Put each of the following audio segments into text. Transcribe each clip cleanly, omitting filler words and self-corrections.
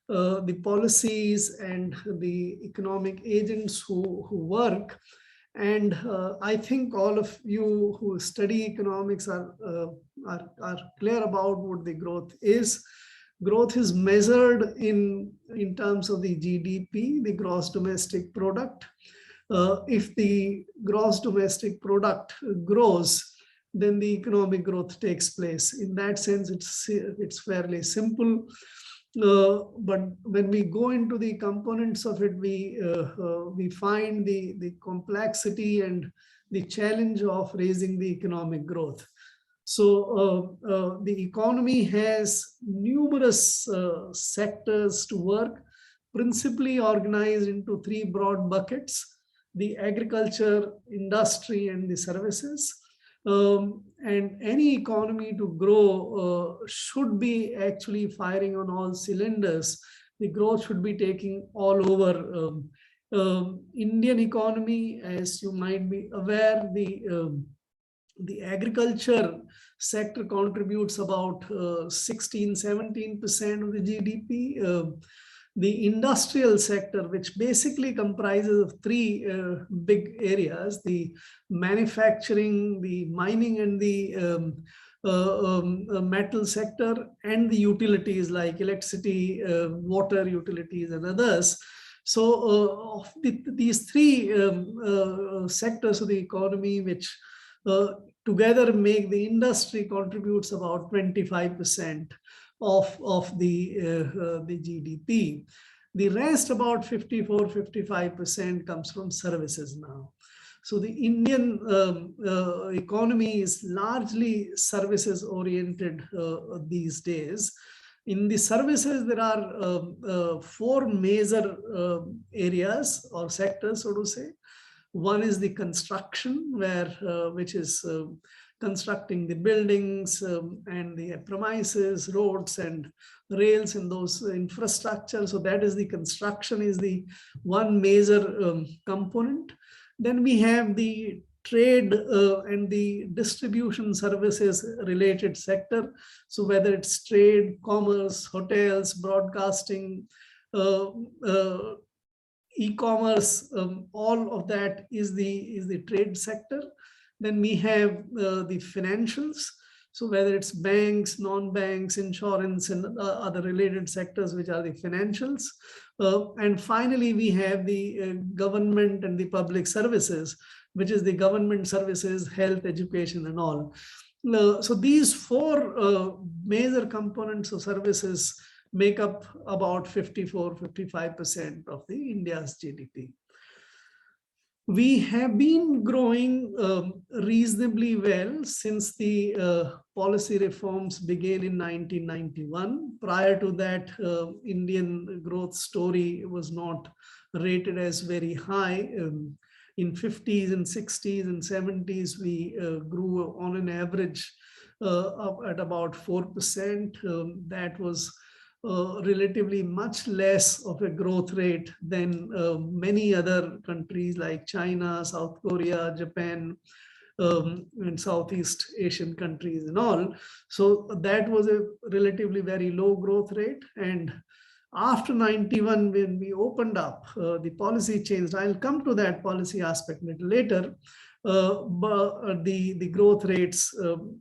the policies and the economic agents who work. And I think all of you who study economics are clear about what the growth is. Growth is measured in terms of the GDP, the gross domestic product. If the gross domestic product grows, then the economic growth takes place. In that sense, it's fairly simple. But when we go into the components of it, we find the complexity and the challenge of raising the economic growth. So the economy has numerous sectors to work, principally organized into three broad buckets: the agriculture, industry, and the services. And any economy to grow should be actually firing on all cylinders. The growth should be taking all over. Indian economy, as you might be aware, the agriculture sector contributes about 16-17% of the GDP. The industrial sector, which basically comprises of three big areas: the manufacturing, the mining, and the metal sector, and the utilities like electricity, water utilities, and others. So these three sectors of the economy, which together make the industry, contributes about 25% of the GDP. The rest, about 54-55%, comes from services now. So the Indian economy is largely services oriented these days. In the services, there are four major areas or sectors, so to say. One is the construction, which is constructing the buildings and the premises, roads and rails, and those infrastructure. So that is the construction is the one major component. Then we have the trade and the distribution services related sector. So whether it's trade, commerce, hotels, broadcasting, e-commerce, all of that is the trade sector. Then we have the financials. So whether it's banks, non-banks, insurance, and other related sectors, which are the financials. And finally, we have the government and the public services, which is the government services, health, education, and all. So these four major components of services make up about 54-55% of the India's GDP. We have been growing reasonably well since the policy reforms began in 1991. Prior to that, Indian growth story was not rated as very high. In 50s and 60s and 70s, we grew on an average at about 4%. That was relatively much less of a growth rate than many other countries like China, South Korea, Japan, and Southeast Asian countries and all. So that was a relatively very low growth rate. And after 91, when we opened up, the policy changed. I'll come to that policy aspect a little later. But the growth rates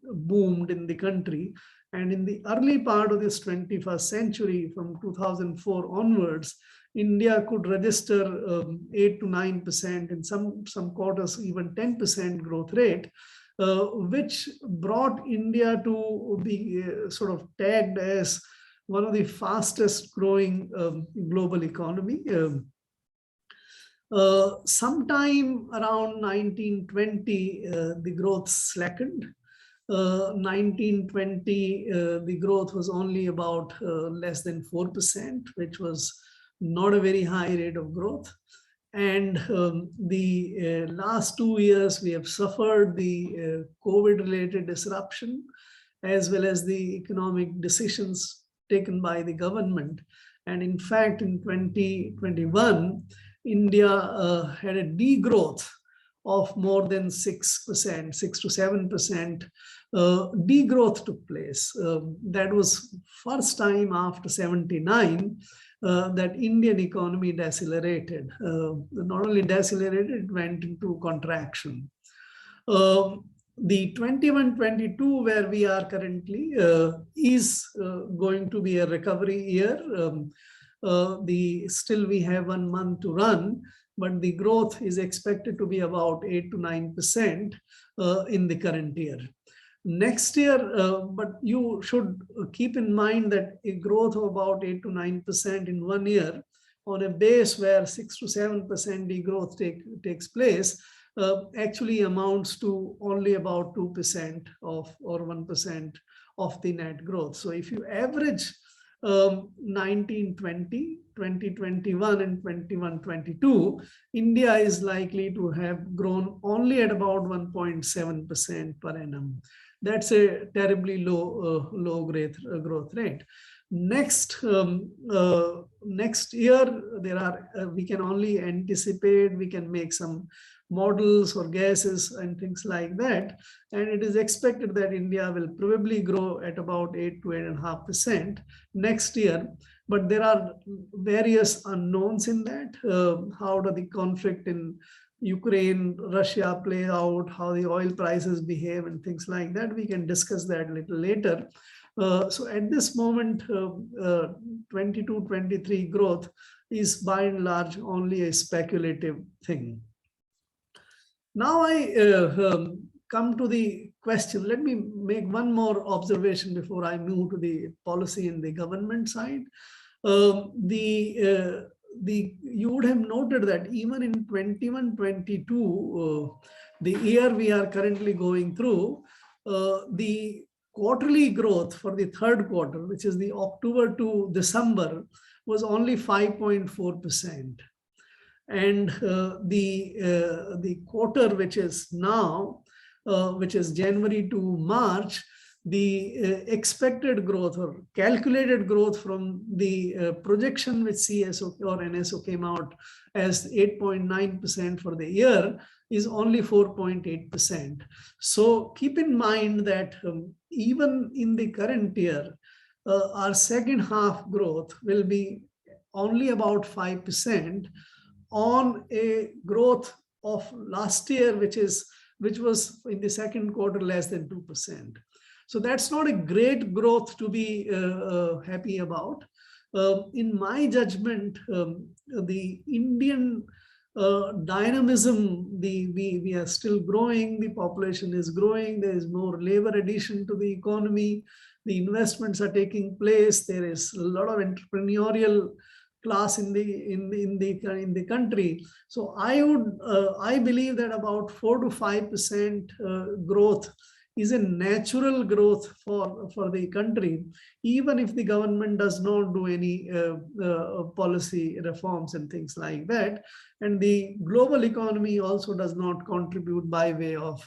boomed in the country. And in the early part of this 21st century, from 2004 onwards, India could register 8 to 9%, in some quarters even 10% growth rate, which brought India to be sort of tagged as one of the fastest growing global economy. Sometime around 1920, the growth slackened. 1920, the growth was only about less than 4%, which was not a very high rate of growth. And the last 2 years, we have suffered the COVID-related disruption, as well as the economic decisions taken by the government. And in fact, in 2021, India had a degrowth of more than 6%, 6 to 7%. Degrowth took place. That was first time after 79 that Indian economy decelerated. Not only decelerated, it went into contraction. The 21-22, where we are currently, is going to be a recovery year. Still we have 1 month to run, but the growth is expected to be about 8 to 9% in the current year. Next year, but you should keep in mind that a growth of about 8 to 9% in 1 year on a base where 6 to 7% degrowth takes place actually amounts to only about 2% or 1% of the net growth. So if you average 1920, 2021 and 21-22, India is likely to have grown only at about 1.7% per annum. That's a terribly low growth rate. Next year, we can only anticipate, we can make some models or guesses and things like that. And it is expected that India will probably grow at about 8 to 8.5% next year. But there are various unknowns in that. How does the conflict in Ukraine, Russia play out, how the oil prices behave and things like that? We can discuss that a little later. So at this moment, 22-23 growth is by and large only a speculative thing. Now I come to the question. Let me make one more observation before I move to the policy in the government side. You would have noted that even in 21-22, the year we are currently going through, the quarterly growth for the third quarter, which is the October to December, was only 5.4%. And the quarter which is now, which is January to March, the expected growth or calculated growth from the projection which CSO or NSO came out as 8.9% for the year is only 4.8%. So keep in mind that even in the current year, our second half growth will be only about 5% on a growth of last year, which was in the second quarter less than 2%. So that's not a great growth to be happy about. In my judgment, the Indian dynamism, we are still growing, the population is growing, there is more labor addition to the economy, the investments are taking place, there is a lot of entrepreneurial class in the country. So I believe that about 4 to 5% growth is a natural growth for the country, even if the government does not do any policy reforms and things like that. And the global economy also does not contribute by way of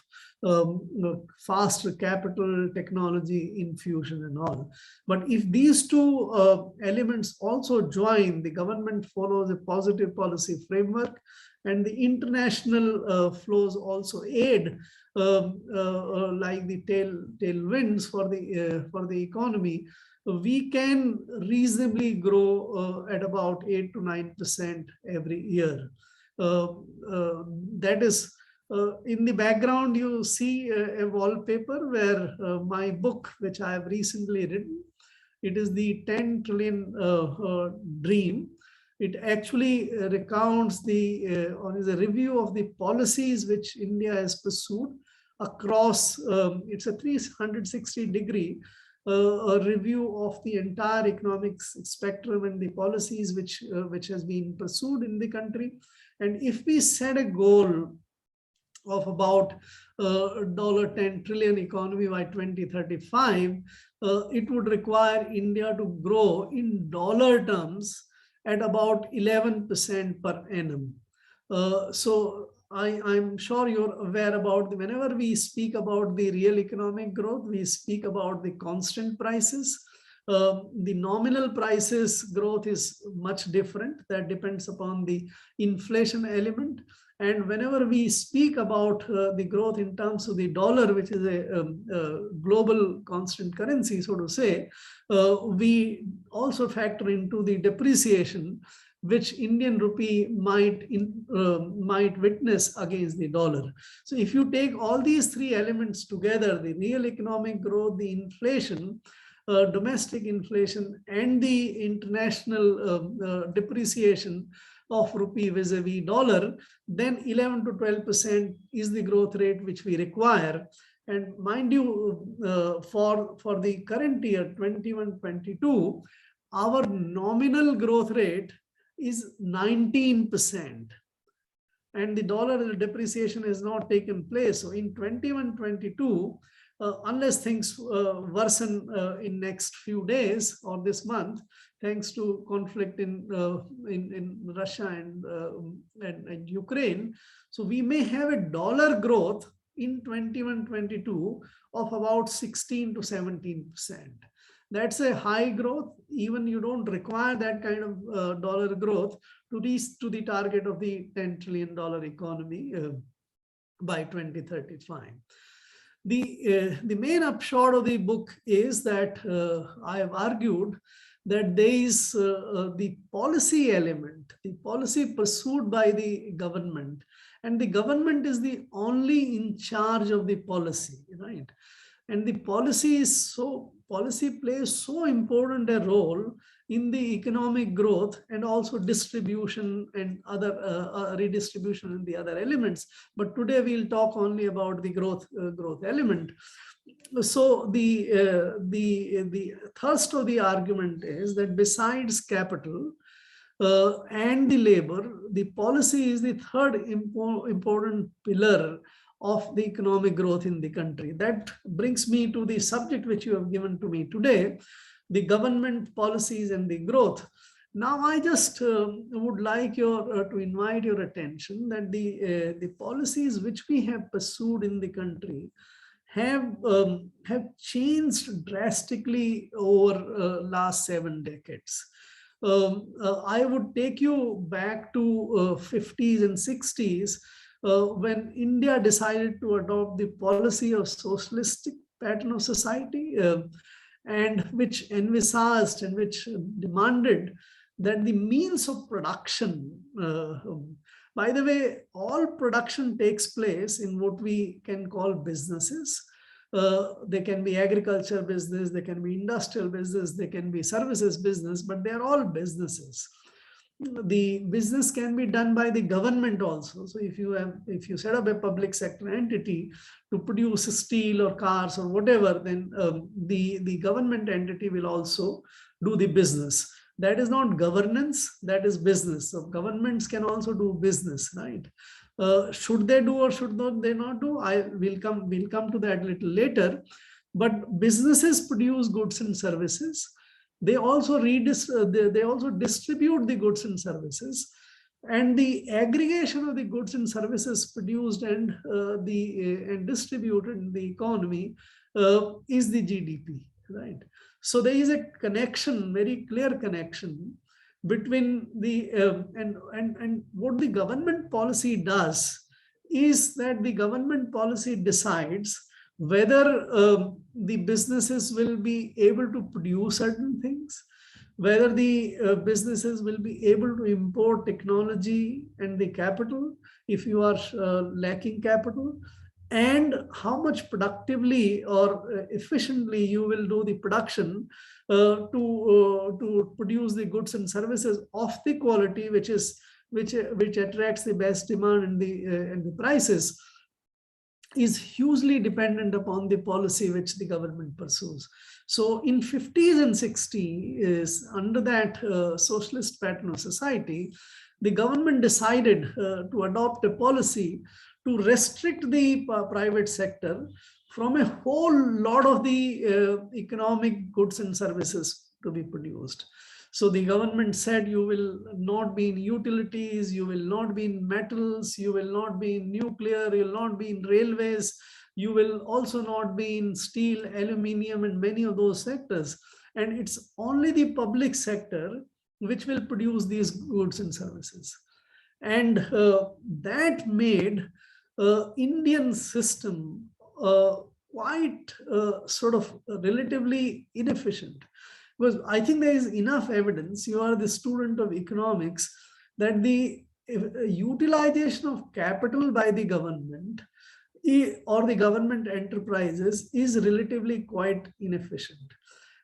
faster capital, technology infusion and all. But if these two elements also join, the government follows a positive policy framework, and the international flows also aid, like the tailwinds for the economy, we can reasonably grow at about 8 to 9% every year. That is, in the background, you see a wallpaper where my book, which I have recently written, it is the 10 trillion dream. It actually recounts or is a review of the policies which India has pursued across, it's a 360-degree review of the entire economic spectrum and the policies which has been pursued in the country. And if we set a goal of about $10 trillion economy by 2035, it would require India to grow in dollar terms at about 11% per annum. So I'm sure you're aware about whenever we speak about the real economic growth, we speak about the constant prices. The nominal prices growth is much different. That depends upon the inflation element. And whenever we speak about the growth in terms of the dollar, which is a global constant currency, so to say, we also factor into the depreciation which Indian rupee might witness against the dollar. So if you take all these three elements together, the real economic growth, the inflation, domestic inflation, and the international depreciation of rupee vis-a-vis dollar, then 11 to 12% is the growth rate which we require. And mind you, for the current year 21-22, our nominal growth rate is 19%. And the dollar depreciation has not taken place. So in 21-22, unless things worsen in next few days or this month, thanks to conflict in Russia and Ukraine, so we may have a dollar growth in 21-22 of about 16 to 17%. That's a high growth. Even you don't require that kind of dollar growth to reach to the target of the $10 trillion economy by 2035. The main upshot of the book is that I have argued that there is the policy element, the policy pursued by the government, and the government is the only in charge of the policy, right? And the policy plays so important a role in the economic growth and also distribution and other redistribution and the other elements. But today we'll talk only about the growth element. So the thrust of the argument is that besides capital and the labor, the policy is the third important pillar of the economic growth in the country. That brings me to the subject which you have given to me today, the government policies and the growth. Now, I just would like to invite your attention that the policies which we have pursued in the country have changed drastically over last 7 decades. I would take you back to 50s and 60s when India decided to adopt the policy of socialistic pattern of society, and which envisaged and which demanded that the means of production, by the way, all production takes place in what we can call businesses. They can be agriculture business, they can be industrial business, they can be services business, but they're all businesses. The business can be done by the government also. So if you set up a public sector entity to produce steel or cars or whatever, then the government entity will also do the business. That is not governance, that is business. So governments can also do business, right? Should they do or should they not do? We'll come to that a little later. But businesses produce goods and services. They also distribute the goods and services, and the aggregation of the goods and services produced and distributed in the economy is the GDP, right? So there is a connection, very clear connection between the and what the government policy does is that the government policy decides whether the businesses will be able to produce certain things, whether the businesses will be able to import technology and the capital if you are lacking capital, and how much productively or efficiently you will do the production to produce the goods and services of the quality which attracts the best demand and the prices, is hugely dependent upon the policy which the government pursues. So in 50s and 60s, under that socialist pattern of society, the government decided to adopt a policy to restrict the private sector from a whole lot of the economic goods and services to be produced. So the government said you will not be in utilities, you will not be in metals, you will not be in nuclear, you will not be in railways, you will also not be in steel, aluminium, and many of those sectors. And it's only the public sector which will produce these goods and services. And that made Indian system quite sort of relatively inefficient. Because I think there is enough evidence, you are the student of economics, that the utilization of capital by the government or the government enterprises is relatively quite inefficient.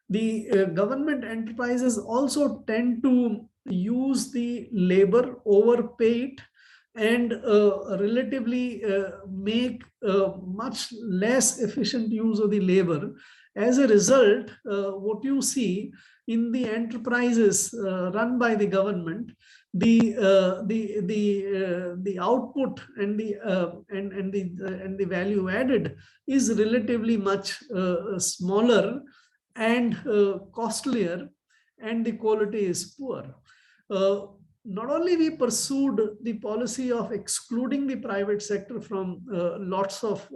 The government enterprises also tend to use the labor, overpay it, and relatively make much less efficient use of the labor. As a result, what you see in the enterprises run by the government, the output and the value added is relatively much smaller and costlier, and the quality is poor. Not only we pursued the policy of excluding the private sector from lots of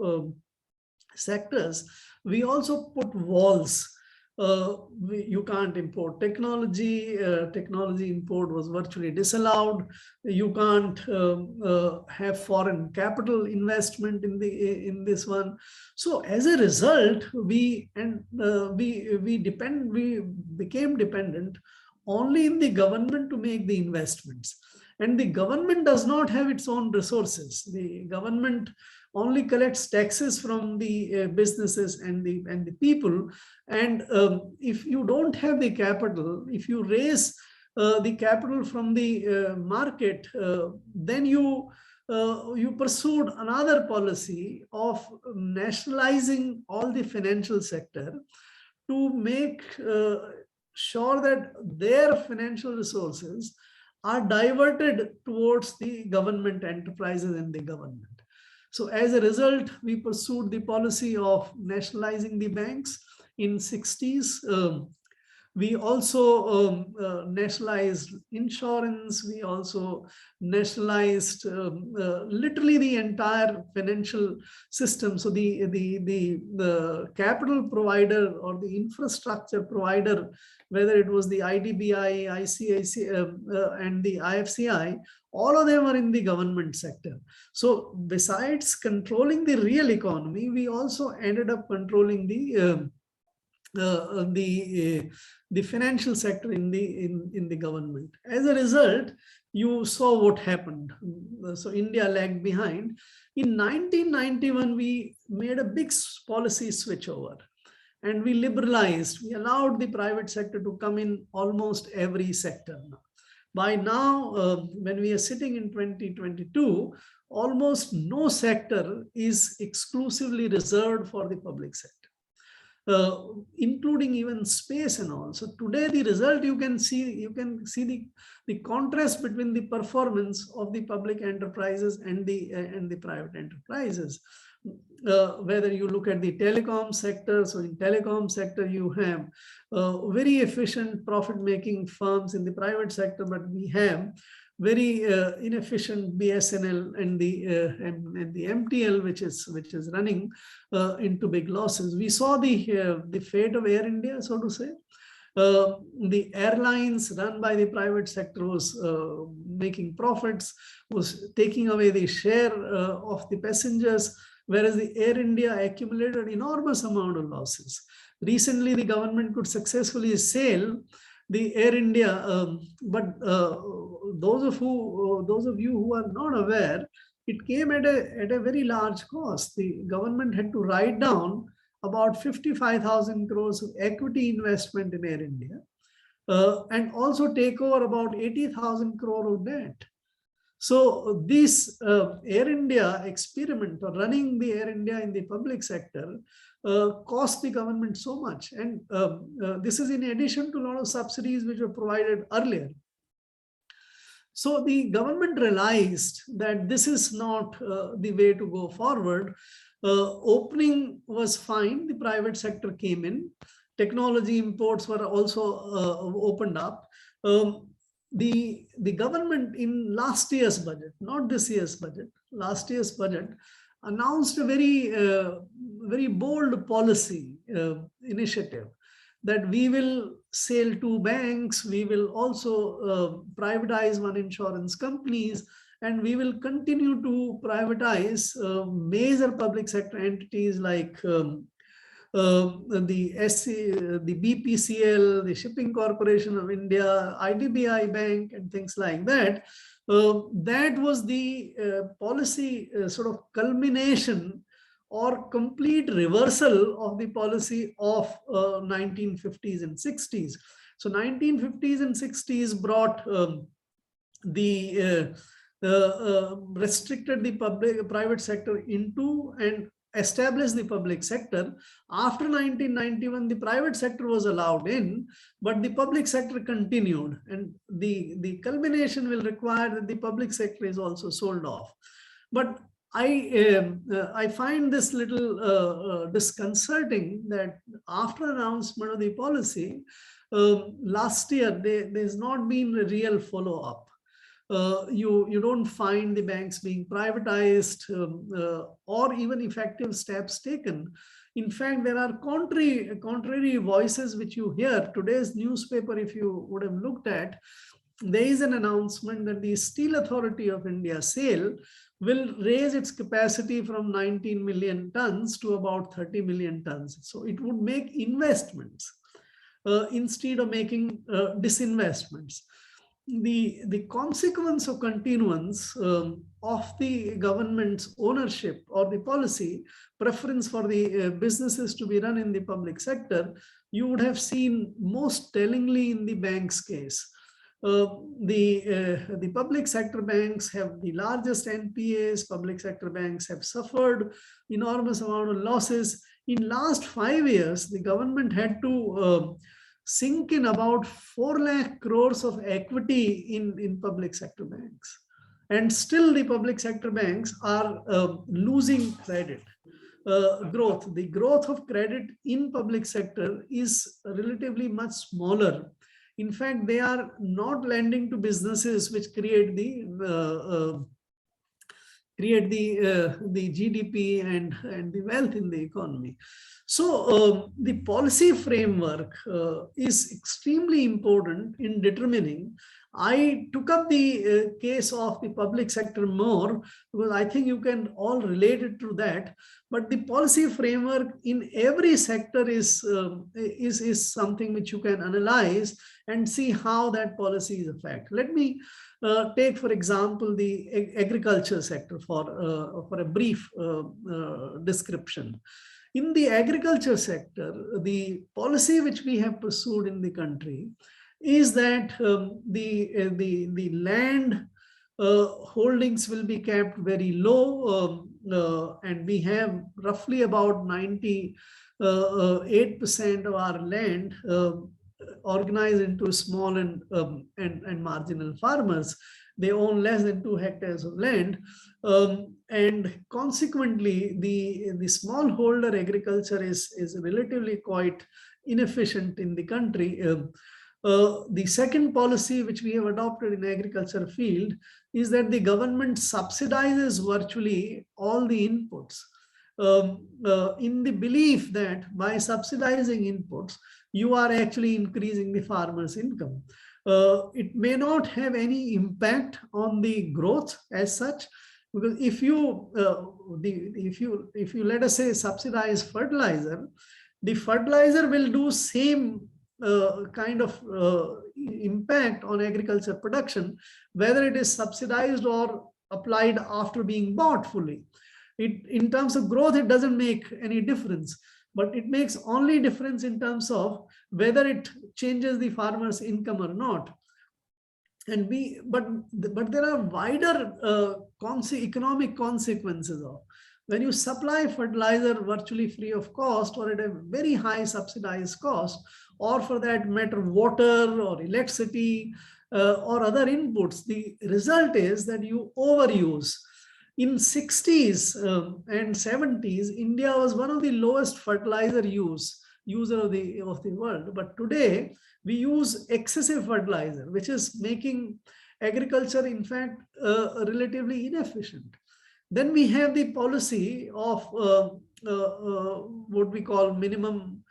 sectors, we also put walls. You can't import technology. Technology import was virtually disallowed. You can't have foreign capital investment in this one. So as a result, we became dependent only in the government to make the investments. And the government does not have its own resources. The government only collects taxes from the businesses and the people. And if you don't have the capital, if you raise the capital from the market, then you pursued another policy of nationalizing all the financial sector to make sure that their financial resources are diverted towards the government enterprises and the government. So as a result, we pursued the policy of nationalizing the banks in 60s. We also nationalized insurance. We also nationalized literally the entire financial system. So the capital provider or the infrastructure provider, whether it was the IDBI, ICICI, and the IFCI, all of them are in the government sector. So besides controlling the real economy, we also ended up controlling the financial sector in the government. As a result, you saw what happened. So India lagged behind. In 1991, we made a big policy switchover, and we liberalized. We allowed the private sector to come in almost every sector. By now, when we are sitting in 2022, almost no sector is exclusively reserved for the public sector. Including even space and all. So today the result you can see the contrast between the performance of the public enterprises and the private enterprises. Whether you look at the telecom sector, so in telecom sector you have very efficient profit-making firms in the private sector, but we have very inefficient BSNL and the MTL, which is running into big losses. We saw the fate of Air India, so to say. The airlines run by the private sector was making profits, was taking away the share of the passengers, whereas the Air India accumulated enormous amount of losses. Recently, the government could successfully sell the Air India, but those of you who are not aware, it came at a very large cost. The government had to write down about 55,000 crores of equity investment in Air India, and also take over about 80,000 crore of debt. So this Air India experiment, or running the Air India in the public sector, cost the government so much. And this is in addition to a lot of subsidies which were provided earlier. So the government realized that this is not the way to go forward. Opening was fine. The private sector came in. Technology imports were also opened up. The government in last year's budget, not this year's budget, last year's budget, announced a very bold policy initiative that we will sell 2 banks, we will also privatize 1 insurance companies, and we will continue to privatize major public sector entities like the the BPCL, the Shipping Corporation of India, IDBI Bank, and things like that. That was the policy sort of culmination or complete reversal of the policy of 1950s and 60s. So 1950s and 60s brought the restricted the private sector into and established the public sector. After 1991, the private sector was allowed in, but the public sector continued, and the culmination will require that the public sector is also sold off. But I find this little disconcerting that after announcement of the policy last year, there's not been a real follow-up. You don't find the banks being privatized or even effective steps taken. In fact, there are contrary voices which you hear. Today's newspaper, if you would have looked at, there is an announcement that the Steel Authority of India, SAIL, will raise its capacity from 19 million tons to about 30 million tons. So it would make investments instead of making disinvestments. The consequence of continuance of the government's ownership or the policy preference for the businesses to be run in the public sector, you would have seen most tellingly in the bank's case. The public sector banks have the largest NPAs. Public sector banks have suffered enormous amount of losses. In last 5 years, the government had to sink in about 4 lakh crores of equity in public sector banks. And still the public sector banks are losing credit growth. The growth of credit in public sector is relatively much smaller. In fact, they are not lending to businesses which create the GDP and the wealth in the economy. So the policy framework is extremely important in determining. I took up the case of the public sector more because I think you can all relate it to that. But the policy framework in every sector is something which you can analyze and see how that policy is affected. Let me take, for example, the agriculture sector for a brief description. In the agriculture sector, the policy which we have pursued in the country is that the land holdings will be kept very low, and we have roughly about 98% of our land organized into small and marginal farmers. They own less than 2 hectares of land, and consequently, the smallholder agriculture is relatively quite inefficient in the country. The second policy which we have adopted in agriculture field is that the government subsidizes virtually all the inputs in the belief that by subsidizing inputs, you are actually increasing the farmer's income. It may not have any impact on the growth as such, because if you let us say subsidize fertilizer, the fertilizer will do same kind of impact on agriculture production, whether it is subsidized or applied after being bought fully. In terms of growth, it doesn't make any difference, but it makes only difference in terms of whether it changes the farmer's income or not. And but there are wider economic consequences of when you supply fertilizer virtually free of cost or at a very high subsidized cost, or for that matter, water or electricity or other inputs, the result is that you overuse. In 60s and 70s, India was one of the lowest fertilizer user of the world. But today, we use excessive fertilizer, which is making agriculture, in fact, relatively inefficient. Then we have the policy of what we call minimum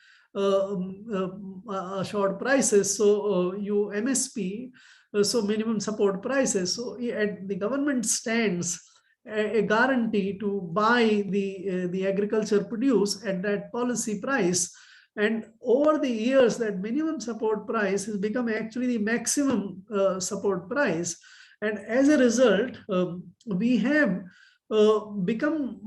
assured prices. So MSP so minimum support prices. So the government stands a guarantee to buy the agriculture produce at that policy price. And over the years, that minimum support price has become actually the maximum support price. And as a result, we have become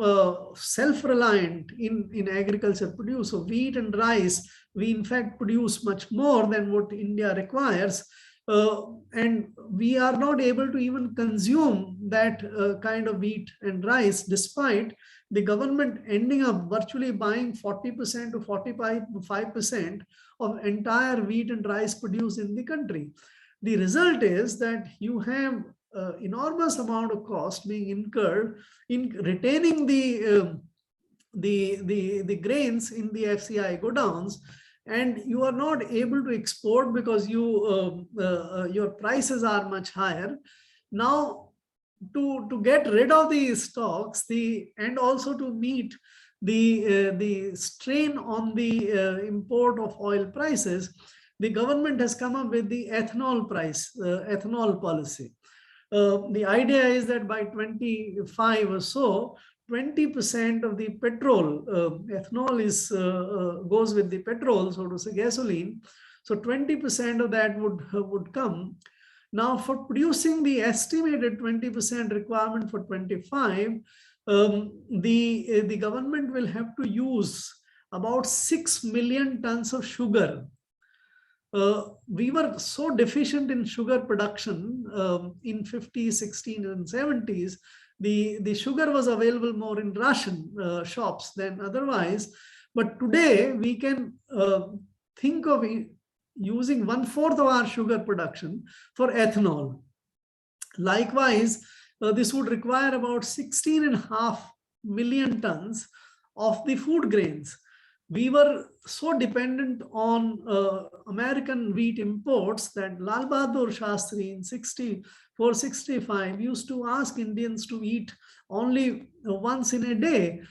self-reliant in agriculture produce. So wheat and rice, we in fact produce much more than what India requires. And we are not able to even consume that kind of wheat and rice, despite the government ending up virtually buying 40% to 45% of entire wheat and rice produced in the country. The result is that you have enormous amount of cost being incurred in retaining the grains in the FCI godowns, and you are not able to export because your prices are much higher. Now, to get rid of these stocks, and also to meet the strain on the import of oil prices, the government has come up with the ethanol policy. The idea is that by 25 or so, 20% of the petrol, ethanol goes with the petrol, so to say gasoline. So 20% of that would come. Now, for producing the estimated 20% requirement for 25, the government will have to use about 6 million tons of sugar. We were so deficient in sugar production in 50s, 60s, and 70s. The sugar was available more in ration shops than otherwise. But today, we can think of using 1/4 of our sugar production for ethanol. Likewise, this would require about 16.5 million tons of the food grains. We were so dependent on American wheat imports that Lal Bahadur Shastri in 64-65 used to ask Indians to eat only once in a day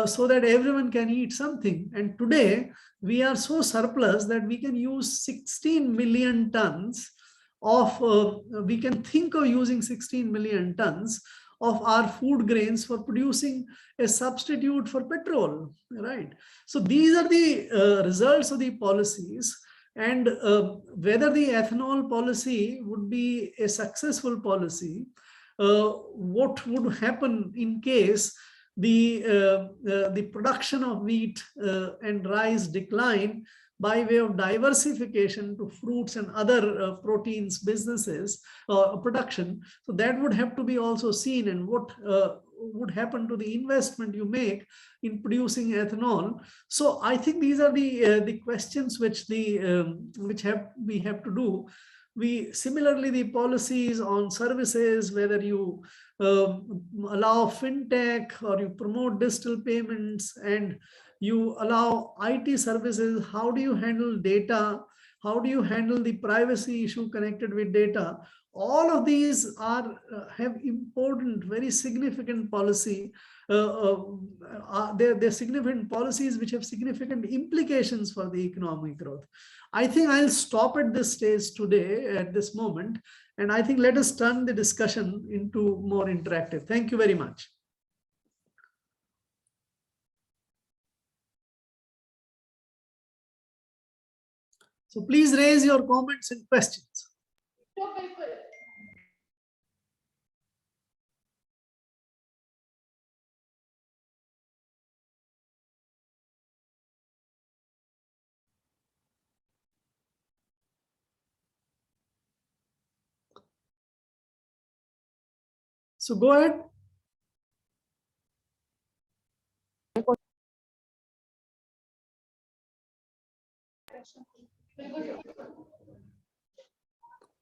so that everyone can eat something. And today, we are so surplus that we can use 16 million tons of, we can think of using 16 million tons of our food grains for producing a substitute for petrol, right? So these are the results of the policies, and whether the ethanol policy would be a successful policy, what would happen in case the production of wheat and rice decline by way of diversification to fruits and other proteins businesses production. So that would have to be also seen, and what would happen to the investment you make in producing ethanol. So I think these are the questions which we have to do. Similarly, the policies on services, whether you allow fintech or you promote digital payments and you allow IT services, how do you handle data? How do you handle the privacy issue connected with data? All of these have important, very significant policy. They're significant policies which have significant implications for the economic growth. I think I'll stop at this stage today, at this moment, and I think let us turn the discussion into more interactive. Thank you very much. So please raise your comments and questions. So go ahead.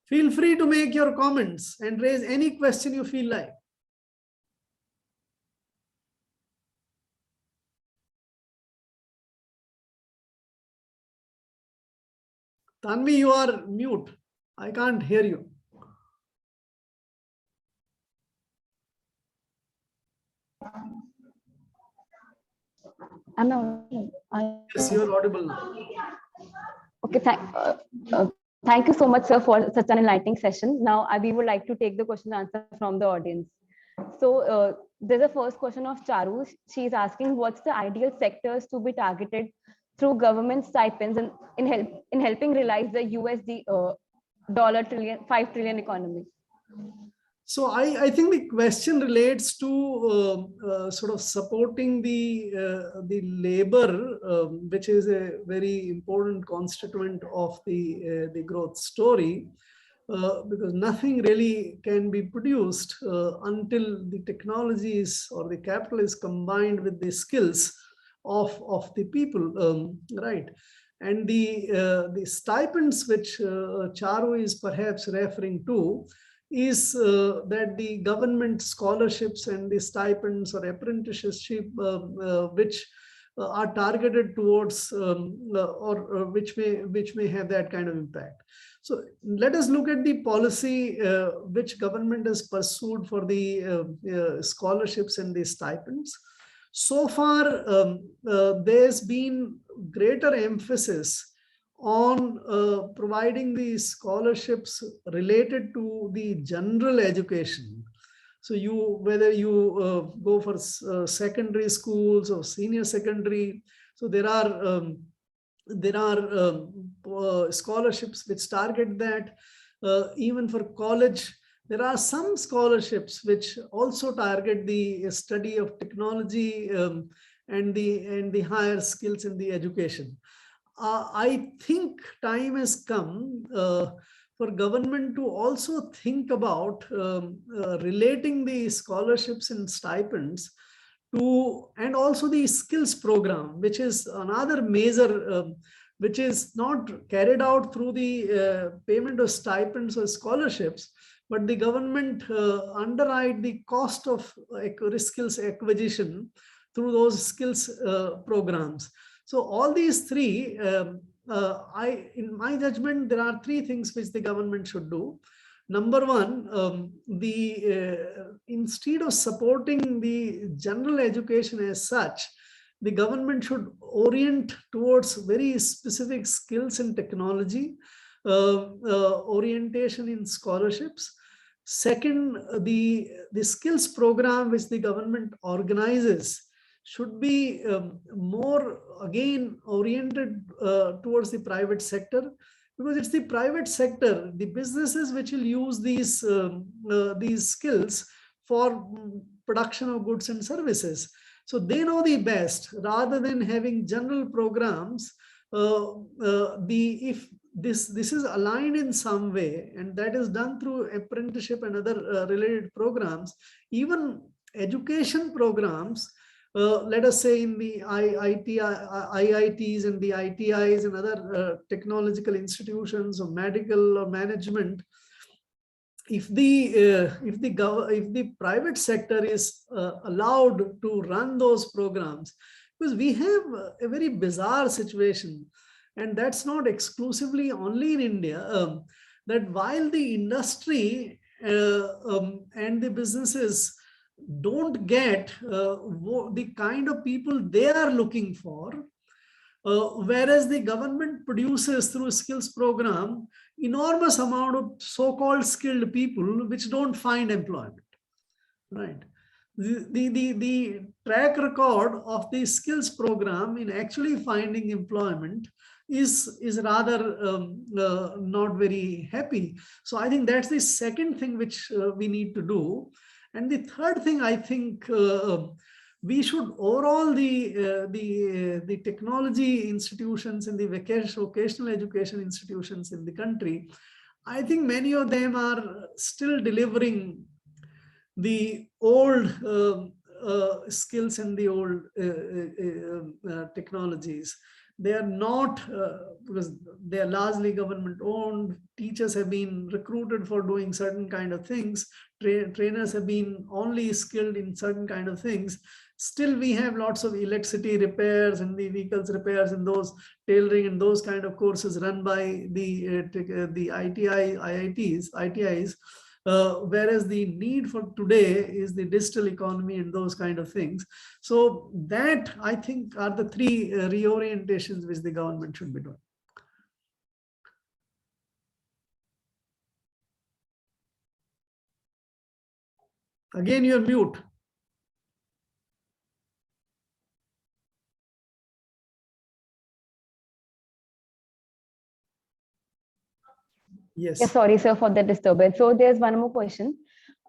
Feel free to make your comments and raise any question you feel like. Tanvi, you are mute. I can't hear you. I'm not. Yes, you're audible now. Okay, Thank you so much, sir, for such an enlightening session. Now, we would like to take the question and answer from the audience. So, there's a first question of Charu. She's asking, what's the ideal sectors to be targeted through government stipends in helping realize the USD $5 trillion economy? So I think the question relates to sort of supporting the labor, which is a very important constituent of the growth story, because nothing really can be produced until the technologies or the capital is combined with the skills of the people, right? And the stipends which Charu is perhaps referring to is that the government scholarships and the stipends or apprenticeship which are targeted towards or which may have that kind of impact. So let us look at the policy which government has pursued for the scholarships and the stipends. So far, there's been greater emphasis on providing the scholarships related to the general education. So whether you go for secondary schools or senior secondary, so there are scholarships which target that. Even for college, there are some scholarships which also target the study of technology and the higher skills in the education. I think time has come for government to also think about relating the scholarships and stipends to, and also the skills program, which is another measure which is not carried out through the payment of stipends or scholarships, but the government underwrite the cost of skills acquisition through those skills programs. So all these three, in my judgment, there are three things which the government should do. Number one, instead of supporting the general education as such, the government should orient towards very specific skills in technology, orientation in scholarships. Second, the skills program which the government organizes should be more again oriented towards the private sector, because it's the private sector, the businesses which will use these skills for production of goods and services. So they know the best, rather than having general programs. If this is aligned in some way, and that is done through apprenticeship and other related programs, even education programs, let us say in the IITs and the ITIs and other technological institutions or medical or management, if the private sector is allowed to run those programs, because we have a very bizarre situation, and that's not exclusively only in India, that while the industry and the businesses don't get the kind of people they are looking for, whereas the government produces through skills program enormous amount of so-called skilled people which don't find employment, right? The track record of the skills program in actually finding employment is rather not very happy. So I think that's the second thing which we need to do. And the third thing, I think we should overall the technology institutions and the vocational education institutions in the country, I think many of them are still delivering the old skills and the old technologies. They are not, because they are largely government owned. Teachers have been recruited for doing certain kind of things. Trainers have been only skilled in certain kind of things. Still, we have lots of electricity repairs and the vehicles repairs and those tailoring and those kind of courses run by the ITIs. Whereas the need for today is the digital economy and those kind of things. So that, I think, are the three reorientations which the government should be doing. Again, you're mute. Yes. Yeah, sorry, sir, for the disturbance. So there's one more question.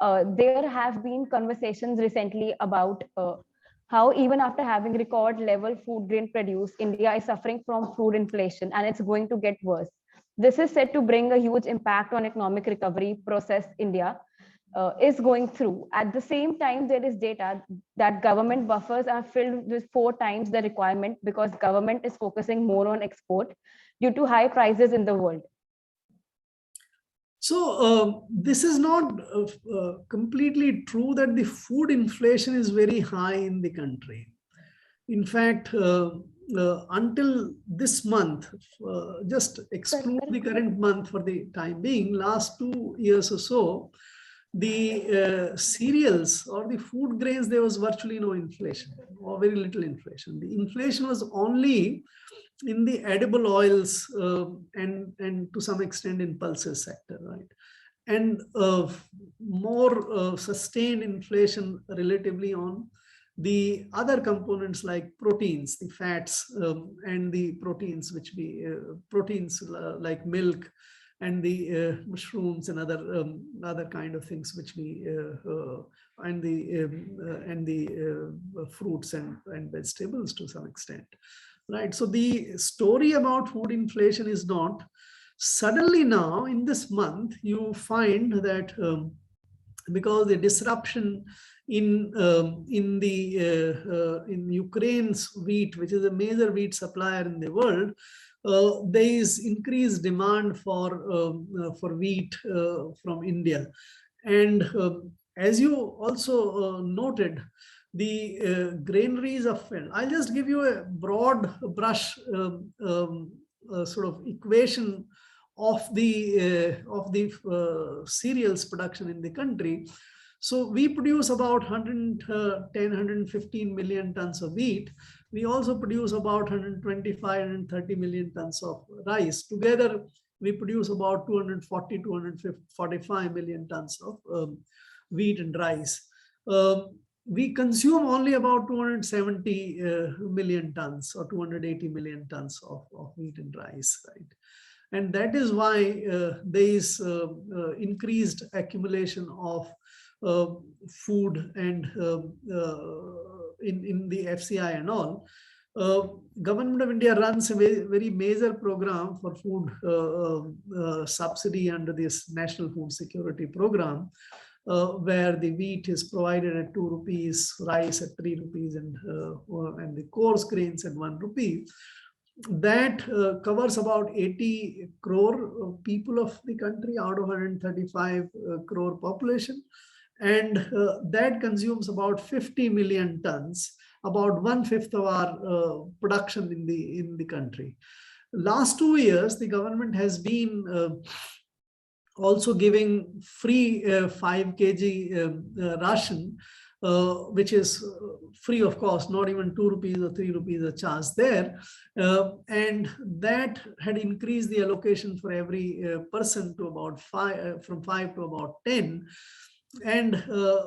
There have been conversations recently about how even after having record level food grain produce, India is suffering from food inflation and it's going to get worse. This is said to bring a huge impact on economic recovery process India is going through. At the same time, there is data that government buffers are filled with 4 times the requirement because government is focusing more on export due to high prices in the world. So this is not completely true that the food inflation is very high in the country. In fact, until this month, just exclude the current month for the time being, last 2 years or so, the cereals or the food grains, there was virtually no inflation or very little inflation. The inflation was only in the edible oils and to some extent in pulses sector, right? And more sustained inflation relatively on the other components like proteins, the fats and the proteins, which we proteins like milk and the mushrooms and other kind of things, which we and the fruits and vegetables to some extent. Right. So the story about food inflation is not suddenly now in this month, you find that because the disruption in Ukraine's wheat, which is a major wheat supplier in the world, there is increased demand for wheat from India. And as you also noted, the granaries are filled. I'll just give you a broad brush sort of equation of the cereals production in the country. So we produce about 110, 115 million tons of wheat. We also produce about 125 and 30 million tons of rice. Together, we produce about 240, 245 million tons of wheat and rice. We consume only about 270 million tons or 280 million tons of wheat and rice, right? And that is why there is increased accumulation of food and in the FCI and all. Government of India runs a very major program for food subsidy under this National Food Security Program, where the wheat is provided at 2 rupees, rice at 3 rupees, and the coarse grains at 1 rupee. That covers about 80 crore people of the country out of 135 crore population. And that consumes about 50 million tons, about 1/5 of our production in the country. Last 2 years, the government has been also giving free 5 kg ration, which is free of cost, not even 2 rupees or 3 rupees a charge there. And that had increased the allocation for every person to about 5, from 5 to about 10. And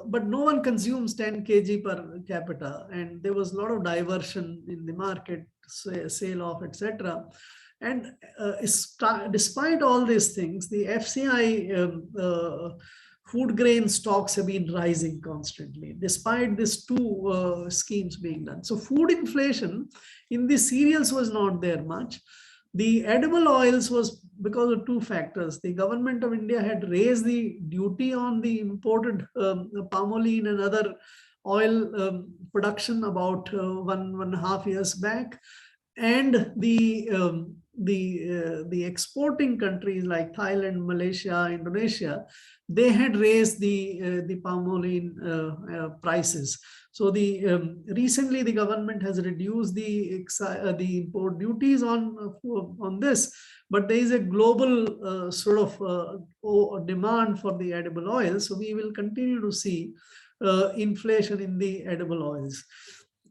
but no one consumes 10 kg per capita, and there was a lot of diversion in the market, sale off, etc. And despite all these things, the FCI food grain stocks have been rising constantly, despite these 2 schemes being done. So food inflation in the cereals was not there much. The edible oils was because of 2 factors. The government of India had raised the duty on the imported palm and other oil production about 1.5 years back. And the exporting countries like Thailand, Malaysia, Indonesia, they had raised the palm oil prices. So recently the government has reduced the import duties on this, but there is a global sort of demand for the edible oils. So we will continue to see inflation in the edible oils.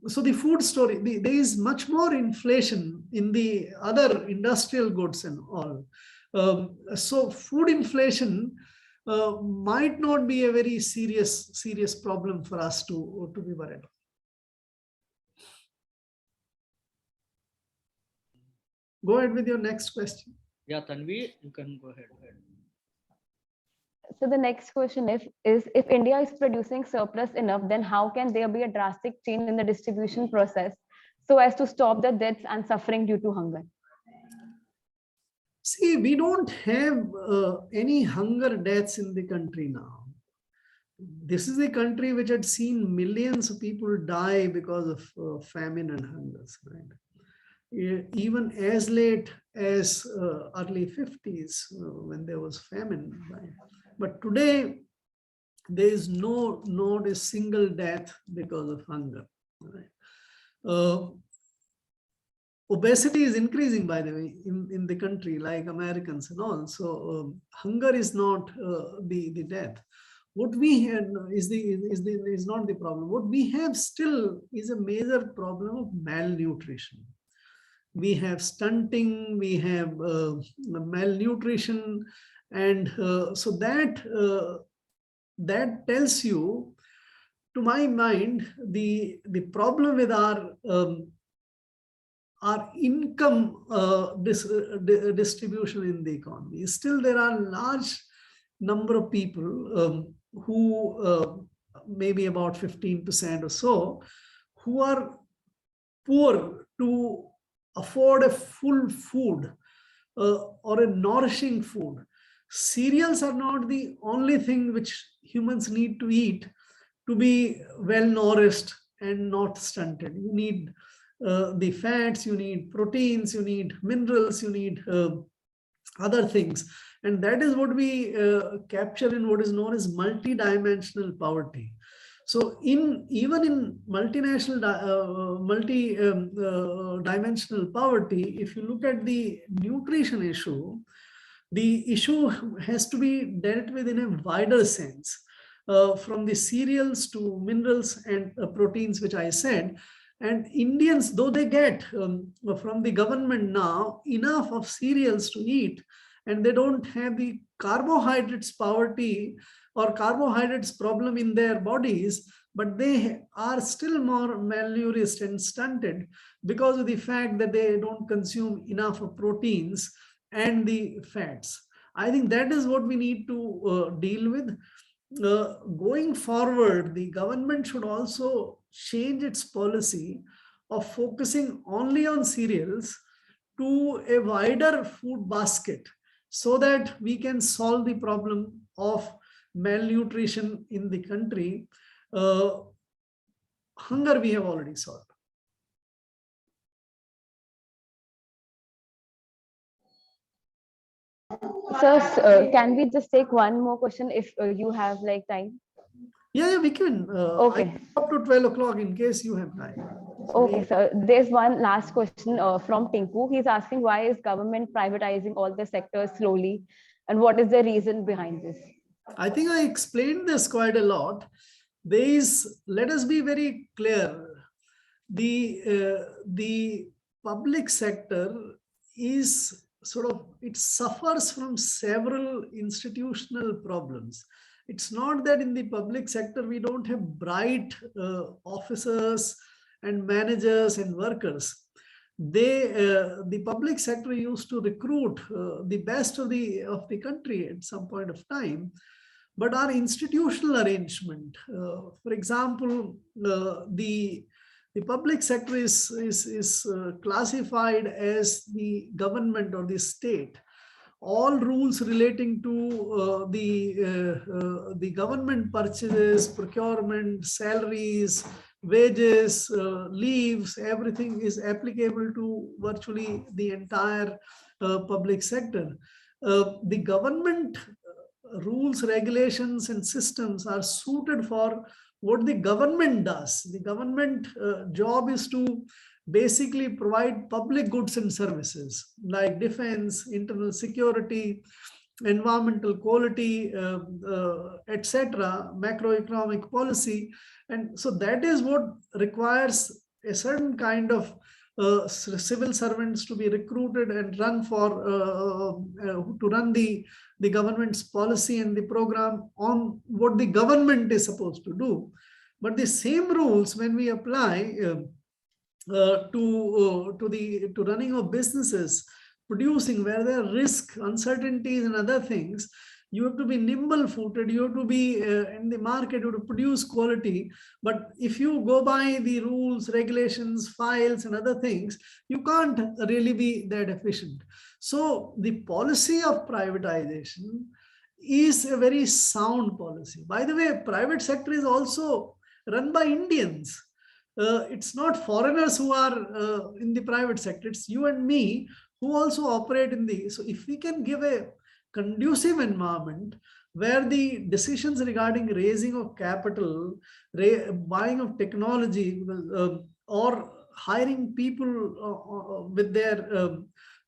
So the food story, there is much more inflation in the other industrial goods and all. So food inflation might not be a very serious problem for us to be worried about. Go ahead with your next question. Yeah, Tanvi, you can go ahead. So the next question is if India is producing surplus enough, then how can there be a drastic change in the distribution process so as to stop the deaths and suffering due to hunger? See, we don't have any hunger deaths in the country now. This is a country which had seen millions of people die because of famine and hunger. Right? Even as late as early 50s when there was famine. Right? But today, there is not a single death because of hunger. Right? Obesity is increasing, by the way, in the country, like Americans and all. So hunger is not the death. What we had is not the problem. What we have still is a major problem of malnutrition. We have stunting, we have malnutrition, and so that tells you, to my mind, the problem with our income distribution in the economy. Still, there are large number of people who maybe about 15% or so, who are poor to afford a full food or a nourishing food. Cereals are not the only thing which humans need to eat to be well nourished and not stunted. You need the fats, you need proteins, you need minerals, you need other things. And that is what we capture in what is known as multidimensional poverty. So even in multi-dimensional poverty, if you look at the nutrition issue, the issue has to be dealt with in a wider sense, from the cereals to minerals and proteins, which I said. And Indians, though they get from the government now enough of cereals to eat, and they don't have the carbohydrates poverty or carbohydrates problem in their bodies, but they are still more malnourished and stunted because of the fact that they don't consume enough of proteins and the fats. I think that is what we need to deal with. Going forward, the government should also change its policy of focusing only on cereals to a wider food basket, so that we can solve the problem of malnutrition in the country. Hunger we have already solved. Sir, can we just take one more question if you have like time? Yeah, we can. Okay. Up to 12 o'clock in case you have time. Okay, so there's one last question from Tinku. He's asking, why is government privatizing all the sectors slowly, and what is the reason behind this? I think I explained this quite a lot. Let us be very clear. The public sector is it suffers from several institutional problems. It's not that in the public sector we don't have bright officers and managers and workers. The public sector used to recruit the best of the country at some point of time, but our institutional arrangement, for example, the public sector is classified as the government or the state. All rules relating to the government purchases, procurement, salaries, wages, leaves, everything is applicable to virtually the entire public sector. The government rules, regulations, and systems are suited for what the government does. The government job is to basically provide public goods and services like defense, internal security, environmental quality, etc., macroeconomic policy. And so that is what requires a certain kind of civil servants to be recruited and run for to run the government's policy and the program on what the government is supposed to do. But the same rules, when we apply to running of businesses, producing, where there are risk, uncertainties, and other things, you have to be nimble-footed. You have to be in the market. You have to produce quality. But if you go by the rules, regulations, files, and other things, you can't really be that efficient. So the policy of privatization is a very sound policy. By the way, private sector is also run by Indians. It's not foreigners who are in the private sector. It's you and me who also operate in the. So if we can give a conducive environment where the decisions regarding raising of capital, buying of technology, or hiring people with their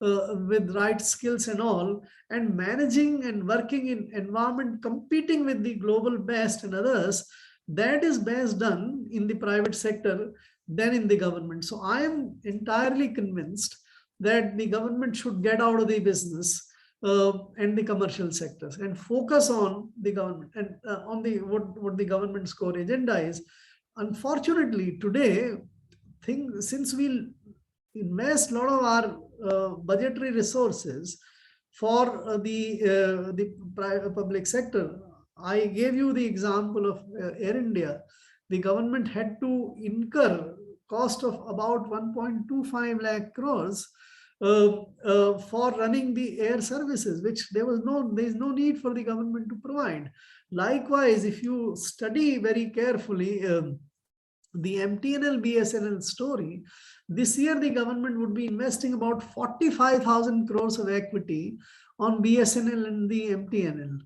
with right skills and all, and managing and working in environment competing with the global best and others, that is best done in the private sector than in the government. So I am entirely convinced that the government should get out of the business and the commercial sectors and focus on the government and on the what the government's core agenda is. Unfortunately, today, since we invest a lot of our budgetary resources for the public sector. I gave you the example of Air India. The government had to incur cost of about 1.25 lakh crores for running the air services, which there is no need for the government to provide. Likewise, if you study very carefully the MTNL BSNL story, this year the government would be investing about 45,000 crores of equity on BSNL and the MTNL.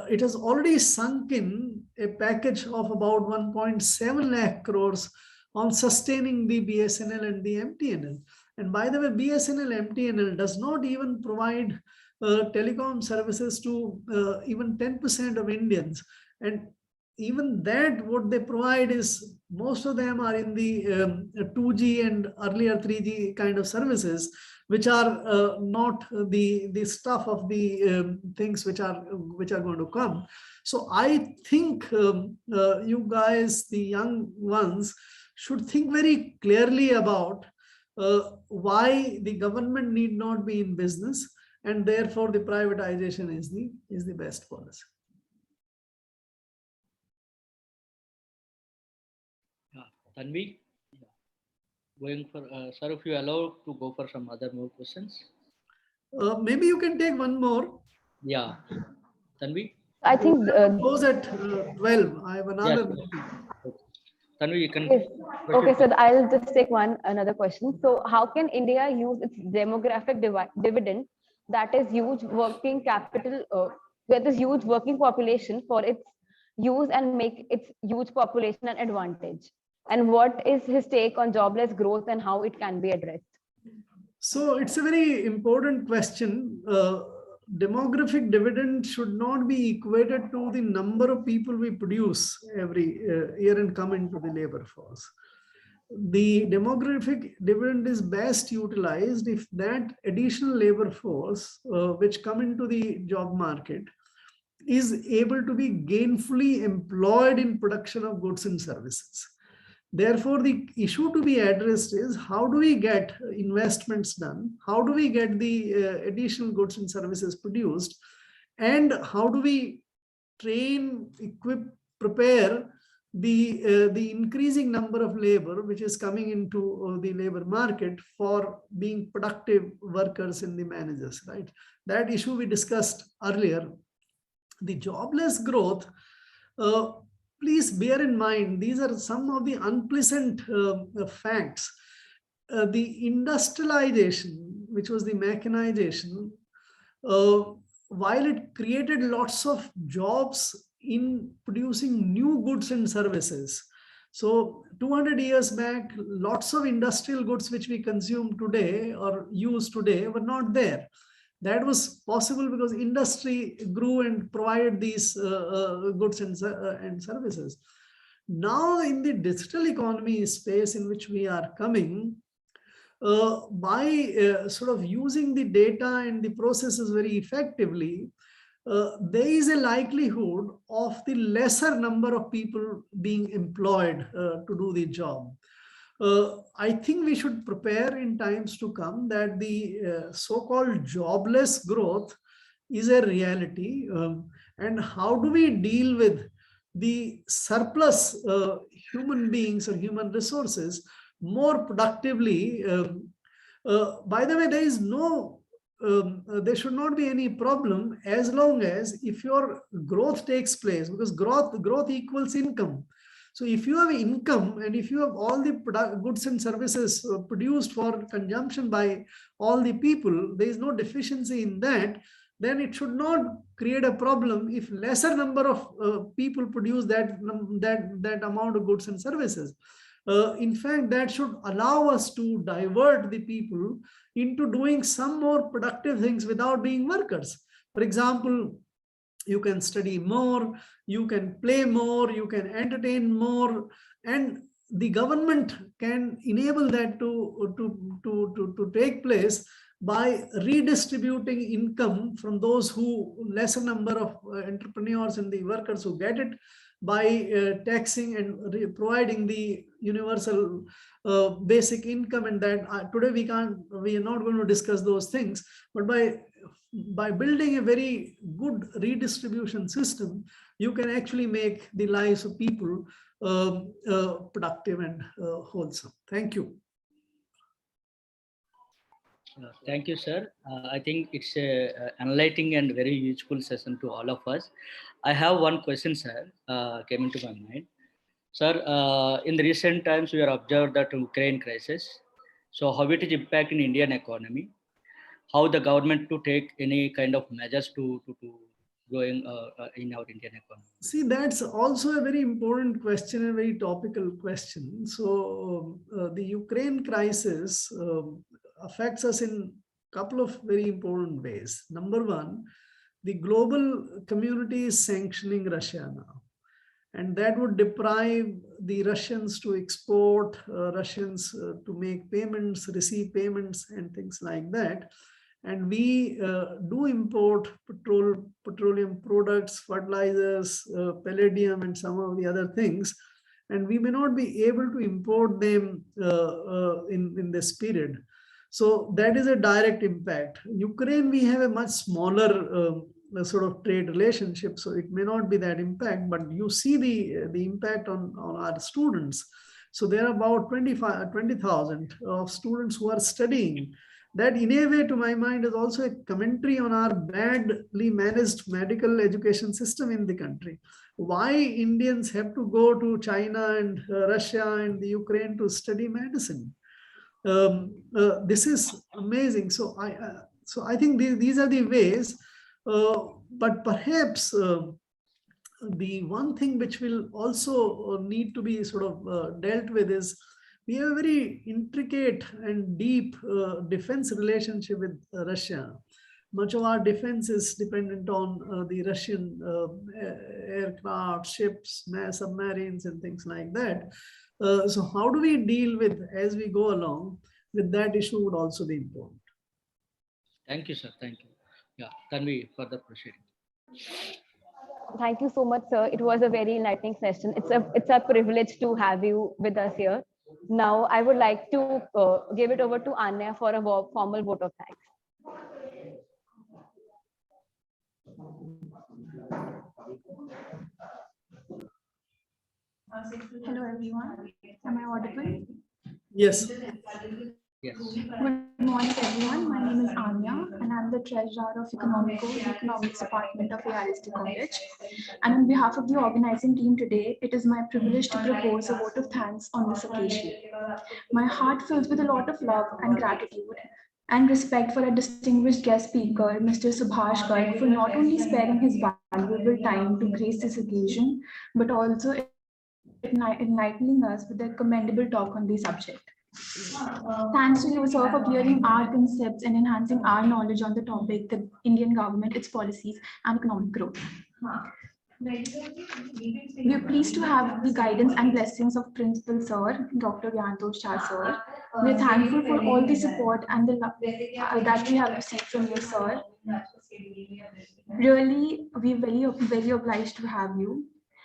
It has already sunk in a package of about 1.7 lakh crores on sustaining the BSNL and the MTNL. And by the way, BSNL MTNL does not even provide telecom services to even 10% of Indians. And even that, what they provide is, most of them are in the 2G and earlier 3G kind of services, which are not the stuff of the things which are going to come. So I think you guys, the young ones, should think very clearly about why the government need not be in business, and therefore the privatization is the best policy. Tanvi, going for sir, if you allow to go for some other more questions. Maybe you can take one more. Yeah, Tanvi. I think Close at 12. I have another. Yes. Tanvi, you can. Yes. Okay, so I'll just take another question. So how can India use its demographic dividend, that is huge working capital, that is huge working population, for its use and make its huge population an advantage? And what is his take on jobless growth and how it can be addressed? So it's a very important question. Demographic dividend should not be equated to the number of people we produce every year and come into the labor force. The demographic dividend is best utilized if that additional labor force which come into the job market is able to be gainfully employed in production of goods and services. Therefore, the issue to be addressed is, how do we get investments done? How do we get the additional goods and services produced? And how do we train, equip, prepare the increasing number of labor which is coming into the labor market for being productive workers and the managers, right? That issue we discussed earlier. The jobless growth, please bear in mind, these are some of the unpleasant facts. The industrialization, which was the mechanization, while it created lots of jobs in producing new goods and services. So 200 years back, lots of industrial goods which we consume today or use today were not there. That was possible because industry grew and provided these goods and services. Now in the digital economy space in which we are coming, by sort of using the data and the processes very effectively, there is a likelihood of the lesser number of people being employed to do the job. I think we should prepare in times to come that the so-called jobless growth is a reality. And how do we deal with the surplus human beings or human resources more productively? By the way, there is no, there should not be any problem as long as if your growth takes place, because growth equals income. So if you have income and if you have all the goods and services produced for consumption by all the people, there is no deficiency in that, then it should not create a problem if lesser number of people produce that amount of goods and services. In fact, that should allow us to divert the people into doing some more productive things without being workers. For example, you can study more, you can play more, you can entertain more, and the government can enable that to take place by redistributing income from those who, lesser number of entrepreneurs and the workers who get it, by taxing and providing the universal basic income. And that today we are not going to discuss those things, but by building a very good redistribution system, you can actually make the lives of people productive and wholesome. Thank you. Thank you, sir. I think it's a enlightening and very useful session to all of us. I have one question, sir, came into my mind. Sir, in the recent times, we have observed that Ukraine crisis. So how it is impacting Indian economy? How the government to take any kind of measures to going in our Indian economy? See, that's also a very important question, a very topical question. So the Ukraine crisis affects us in a couple of very important ways. Number one, the global community is sanctioning Russia now. And that would deprive the Russians to export, Russians to make payments, receive payments, and things like that. And we do import petroleum products, fertilizers, palladium, and some of the other things. And we may not be able to import them in this period. So that is a direct impact. Ukraine, we have a much smaller sort of trade relationship, so it may not be that impact, but you see the impact on our students. So there are about 20,000 of students who are studying. That in a way, to my mind, is also a commentary on our badly managed medical education system in the country. Why Indians have to go to China and Russia and the Ukraine to study medicine? This is amazing. So I think these are the ways. But perhaps the one thing which will also need to be sort of dealt with is we have a very intricate and deep defense relationship with Russia. Much of our defense is dependent on the Russian aircraft, ships, submarines, and things like that. So how do we deal with, as we go along, with that issue would also be important. Thank you, sir. Thank you. Yeah, Tanvi, further proceeding. Thank you so much, sir. It was a very enlightening session. It's a privilege to have you with us here. Now, I would like to give it over to Anya for a formal vote of thanks. Hello, everyone. Am I audible? Yes. Yes. Good morning, everyone. My name is Anya, and I'm the Treasurer of Economics Department of ARSD College. And on behalf of the organizing team today, it is my privilege to propose a vote of thanks on this occasion. My heart fills with a lot of love and gratitude and respect for a distinguished guest speaker, Mr. Subhash Garg, for not only sparing his valuable time to grace this occasion, but also enlightening us with a commendable talk on the subject. Thanks to you, sir, for clearing our concepts and enhancing our knowledge on the topic, the Indian government, its policies, and economic growth. We are pleased to have the guidance and blessings of Principal Sir, Dr. Yantosh Shah Sir. We are thankful for all the support and the love that we have received from you, Sir. Really, we're very obliged to have you.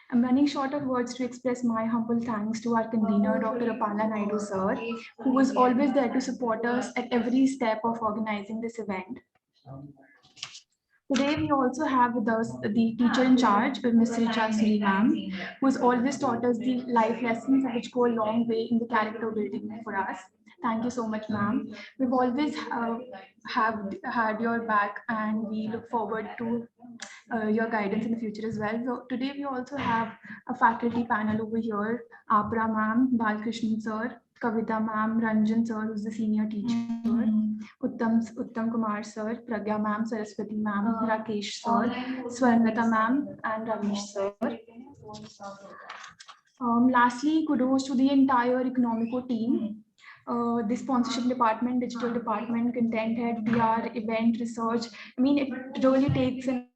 I'm running short of words to express my humble thanks to our convener, Dr. Apala Naidu, Sir, who was always there to support us at every step of organizing this event. Today, we also have with us the teacher in charge, Ms. Richa Suri ma'am, who has always taught us the life lessons which go a long way in the character building for us. Thank you so much, ma'am. We've always have had your back, and we look forward to your guidance in the future as well. So today, we also have a faculty panel over here, Apra ma'am, Balkrishnan sir, Kavita ma'am, Ranjan sir, who's the senior teacher, Uttam Kumar sir, Pragya ma'am, Saraswati ma'am, Rakesh sir, Swarnata ma'am, and Ramesh sir. Lastly, kudos to the entire Economico team. The sponsorship department, digital department, content head, PR, event, research. I mean, it really takes an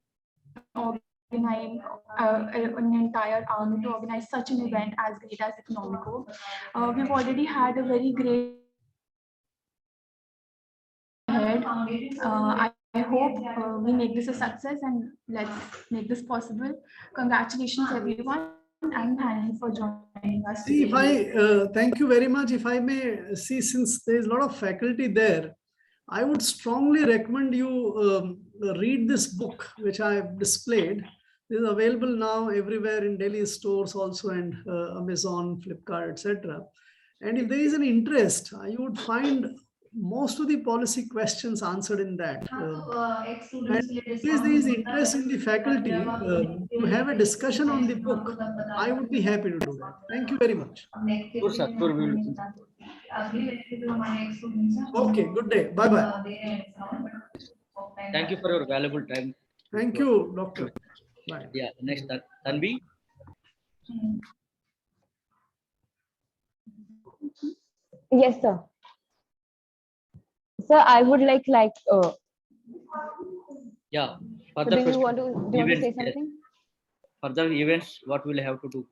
entire army to organize such an event as great as Economico. We've already had a very great ahead. I hope we make this a success, and let's make this possible. Congratulations, everyone, and thank you for joining us. See, if I thank you very much. If I may see, since there is a lot of faculty there, I would strongly recommend you read this book, which I have displayed. It is available now everywhere in Delhi stores also, and Amazon, Flipkart, etc. And if there is an interest, you would find most of the policy questions answered in that. And if there is interest in the faculty to have a discussion on the book, I would be happy to do that. Thank you very much. Sure, sir. Sure, we will. Okay, good day. Bye-bye. Thank you for your valuable time. Thank you, Doctor. Bye. Yeah, next, Tanvi. Yes, sir. Sir, I would like Yeah, so further do you question. want to say Events, yes. something? Further events, what will have to do?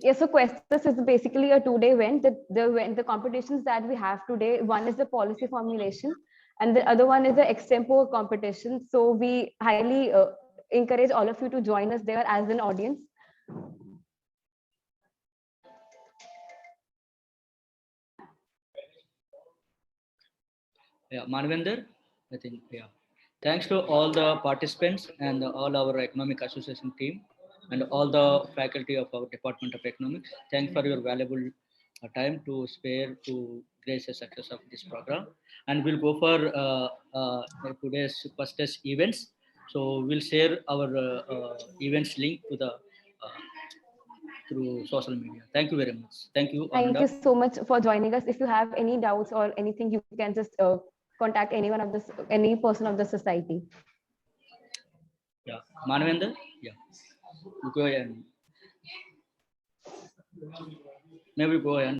Yes, so Questus is basically a two-day event. The competitions that we have today, one is the policy formulation, and the other one is the extempo competition. So we highly encourage all of you to join us there as an audience. Yeah, Manvender, I think, yeah. Thanks to all the participants and all our Economic Association team and all the faculty of our Department of Economics. Thanks for your valuable time to spare to grace the success of this program. And we'll go for today's Questus events. So we'll share our events link to the through social media. Thank you very much. Thank you. Thank you so much for joining us. If you have any doubts or anything, you can just contact any person of the society. Yeah, Manvender. Yeah, you go ahead. Maybe go ahead.